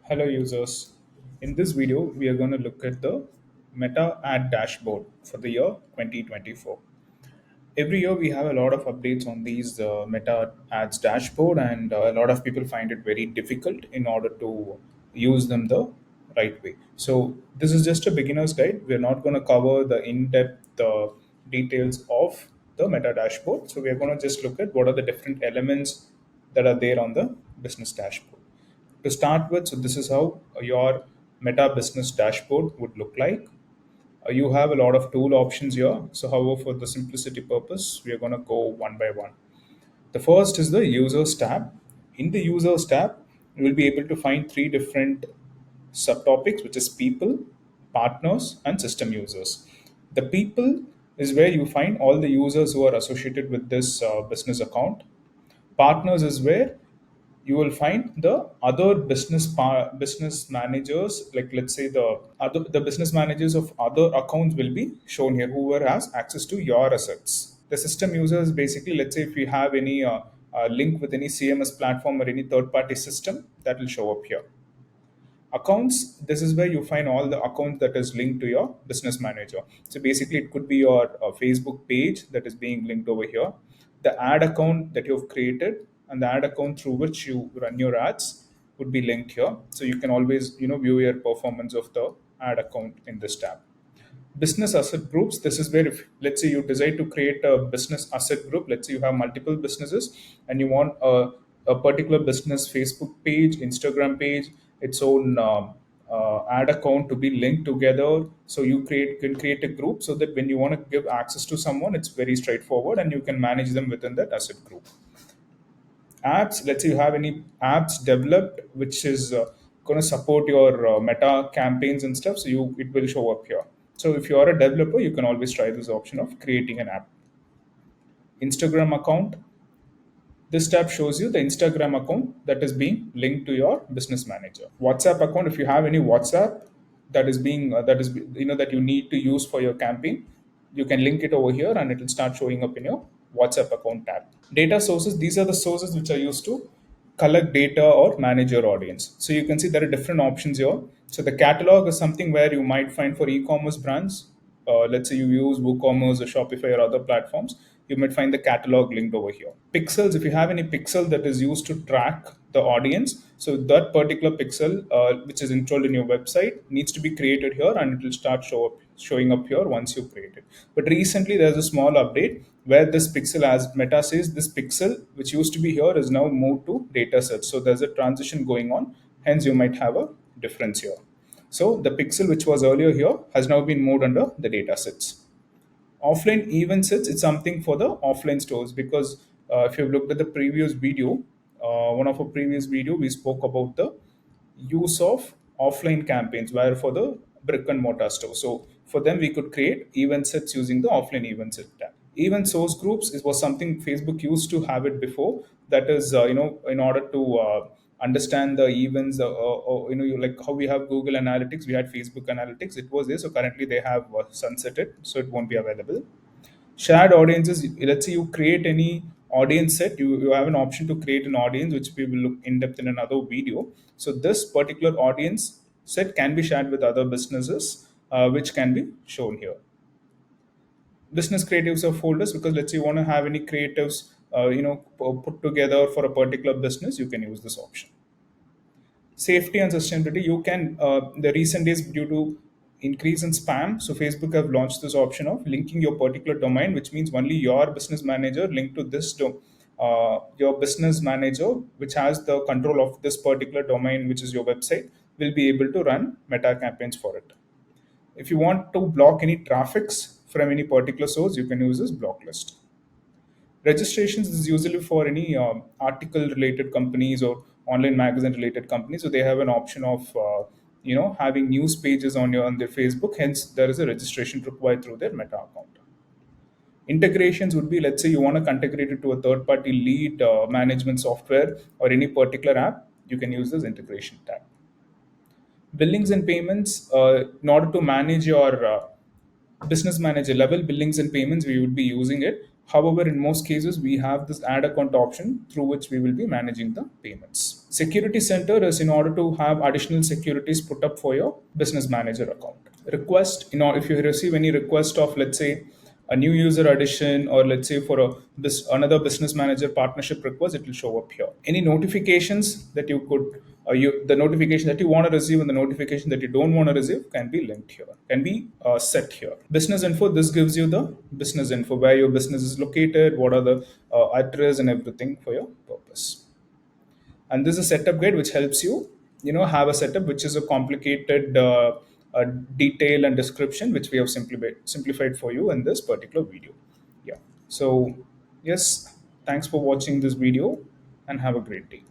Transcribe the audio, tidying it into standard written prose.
Hello users. In this video, we are going to look at the Meta ad dashboard for the year 2024. Every year we have a lot of updates on these Meta ads dashboard, and a lot of people find it very difficult in order to use them the right way. So this is just a beginner's guide. We're not going to cover the in-depth details of the Meta dashboard. So we are going to just look at what are the different elements that are there on the business dashboard. To start with, so this is how your Meta business dashboard would look like. You have a lot of tool options here. So, however, for the simplicity purpose, we are going to go one by one. The first is the users tab. In the users tab, you will be able to find three different subtopics, which is people, partners, and system users. The people is where you find all the users who are associated with this business account. Partners is where you will find the other business managers, like let's say the business managers of other accounts will be shown here, whoever has access to your assets. The system users, basically, let's say if you have any link with any CMS platform or any third party system, that will show up here. Accounts, this is where you find all the accounts that is linked to your business manager. So basically it could be your Facebook page that is being linked over here, the ad account that you've created, and the ad account through which you run your ads would be linked here. So you can always view your performance of the ad account in this tab. Business asset groups, this is where, if let's say you decide to create a business asset group, let's say you have multiple businesses and you want a particular business Facebook page, Instagram page, its own ad account to be linked together. So you can create a group so that when you want to give access to someone, it's very straightforward and you can manage them within that asset group. Apps, let's say you have any apps developed which is going to support your Meta campaigns and stuff, so you it will show up here. So if you are a developer, you can always try this option of creating an app. Instagram account, this tab shows you the Instagram account that is being linked to your business manager. WhatsApp account, if you have any WhatsApp that is being that you need to use for your campaign, you can link it over here and it will start showing up in your WhatsApp account tab. Data sources, these are the sources which are used to collect data or manage your audience. So you can see there are different options here. So the catalog is something where you might find for e-commerce brands. Let's say you use WooCommerce or Shopify or other platforms, you might find the catalog linked over here. Pixels, if you have any pixel that is used to track the audience, so that particular pixel which is installed in your website needs to be created here and it will start showing up here once you create it. But recently there's a small update where this pixel, as Meta says, this pixel which used to be here is now moved to data sets. So there's a transition going on, hence you might have a difference here. So the pixel which was earlier here has now been moved under the data sets. Offline event sets, it's something for the offline stores, because if you've looked at the previous video, one of our previous video, we spoke about the use of offline campaigns where for the brick and mortar store. So for them, we could create event sets using the offline event set tab. Event source groups is was something Facebook used to have it before. That is, in order to understand the events, like how we have Google Analytics, we had Facebook Analytics. It was there, so currently they have sunsetted, so it won't be available. Shared audiences, let's say you create any audience set, you have an option to create an audience, which we will look in depth in another video. So this particular audience set can be shared with other businesses, which can be shown here. Business creatives or folders, because let's say you want to have any creatives put together for a particular business, you can use this option. Safety and sustainability, you can the recent days, due to increase in spam, so Facebook have launched this option of linking your particular domain, which means only your business manager linked to this your business manager, which has the control of this particular domain, which is your website, will be able to run Meta campaigns for it. If you want to block any traffics from any particular source, you can use this block list. Registrations is usually for any article related companies or online magazine related companies. So they have an option of having news pages on their Facebook. Hence, there is a registration required through their Meta account. Integrations would be, let's say you want to integrate it to a third party lead management software or any particular app, you can use this integration tab. Billings and payments, in order to manage your business manager level billings and payments, we would be using it. However, in most cases, we have this add account option through which we will be managing the payments. Security Center is in order to have additional securities put up for your business manager account. Request, if you receive any request of, let's say, a new user addition, or let's say for another business manager partnership request, it will show up here. Any notifications that you could the notification that you want to receive and the notification that you don't want to receive can be linked here, can be set here. Business info, this gives you the business info, where your business is located, what are the address and everything for your purpose. And this is a setup guide which helps you have a setup which is a complicated detail and description which we have simplified for you in this particular video. Yeah. So yes, thanks for watching this video and have a great day.